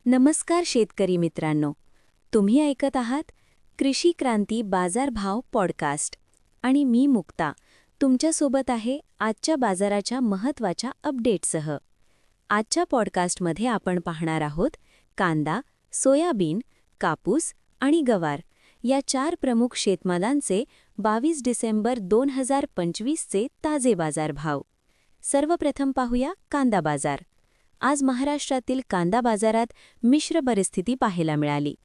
नमस्कार शेतकरी मित्रांनो, तुम्ही ऐकत आहात कृषी क्रांती बाजारभाव पॉडकास्ट आणि मी मुक्ता तुमच्यासोबत आहे आजच्या बाजाराच्या महत्त्वाच्या अपडेटसह. आजच्या पॉडकास्टमध्ये आपण पाहणार आहोत कांदा, सोयाबीन, कापूस आणि गवार या 4 प्रमुख शेतमालांचे 22 डिसेंबर 2025चे ताजे बाजारभाव. सर्वप्रथम पाहूया कांदा बाजार. आज महाराष्ट्रातील कांदा बाजारात मिश्र परिस्थिती पाहायला मिळाली.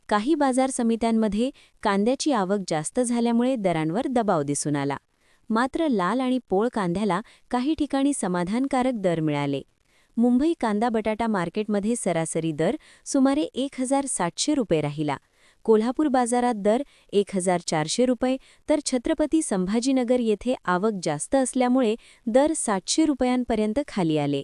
काही बाजार समित्यांमध्ये कांद्याची आवक जास्त झाल्यामुळे दरांवर दबाव दिसून आला. मात्र लाल आणि पोळ कांद्याला काही ठिकाणी समाधानकारक दर मिळाले. मुंबई कांदा बटाटा मार्केटमध्ये सरासरी दर सुमारे 1700 रुपये राहिला. कोल्हापूर बाजारात दर 1400 रुपये, तर छत्रपती संभाजीनगर येथे आवक जास्त असल्यामुळे दर 700 रुपयांपर्यंत खाली आले.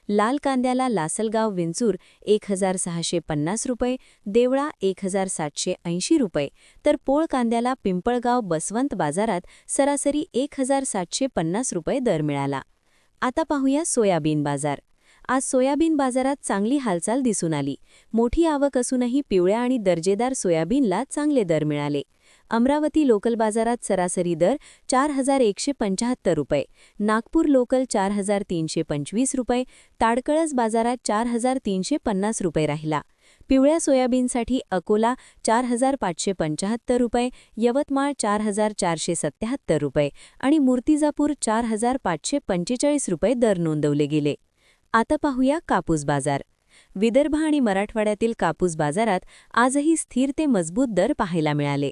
लाल कांद्याला लासलगाव विंचूर 1650 रुपये, देवळा 1780 रुपये, तर पोळ कांद्याला पिंपळगाव बसवंत बाजारात सरासरी 1750 रुपये दर मिळाला. आता पाहूया सोयाबीन बाजार. आज सोयाबीन बाजारात चांगली हालचाल दिसून आली. मोठी आवक असूनही पिवळ्या आणि दर्जेदार सोयाबीनला चांगले दर मिळाले. अमरावती लोकल बाजारात सरासरी दर 4175 रुपये, नागपूर लोकल 4325 रुपये, ताडकळस बाजारात 4350 रुपये राहिला. पिवळ्या सोयाबीनसाठी अकोला 4575 रुपये, यवतमाळ 4477 रुपये आणि मूर्तिजापूर 4545 रुपये दर नोंदवले गेले. आता पाहूया कापूस बाजार. विदर्भ आणि मराठवाड्यातील कापूस बाजारात आजही स्थिर ते मजबूत दर पाहायला मिळाले.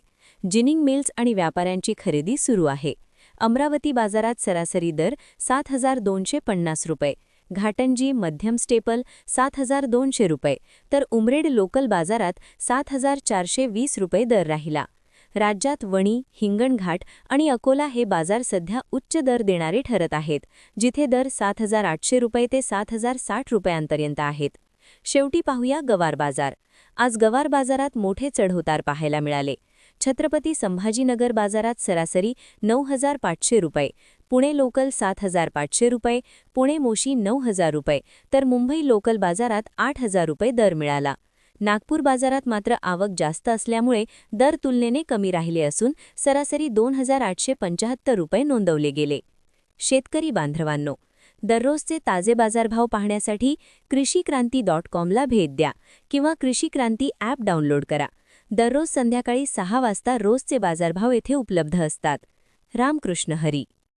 जिनिंग मिल्स आणि व्यापाऱ्यांची खरेदी सुरू आहे. अमरावती बाजारात सरासरी दर 7250 रुपये, घाटंजी मध्यम स्टेपल 7200 रुपये, तर उमरेड लोकल बाजारात 7420 रुपये दर राहिला. राज्यात वणी, हिंगणघाट आणि अकोला हे बाजार सध्या उच्च दर देणारे ठरत आहेत, जिथे दर 7800 रुपये ते 7060 रुपयांपर्यंत आहेत. शेवटी पाहूया गवार बाजार. आज गवार बाजारात मोठे चढउतार पाहायला मिळाले. छत्रपती संभाजीनगर बाजारात सरासरी 9500 रुपये, पुणे लोकल 7500 रुपये, पुणे मोशी 9000 रुपये, तर मुंबई लोकल बाजारात 8000 रुपये दर मिळाला. नागपूर बाजारात मात्र आवक जास्त असल्यामुळे दर तुलनेने कमी राहिले असून सरासरी 2875 रुपये नोंदवले गेले. शेतकरी बांधवांनो, दररोजचे ताजे बाजारभाव पाहण्यासाठी कृषीक्रांती.com ला भेट द्या किंवा कृषी क्रांती ॲप डाउनलोड करा. दररोज संध्याकाळी 6 वाजता रोजचे बाजारभाव येथे उपलब्ध असतात. रामकृष्ण हरी.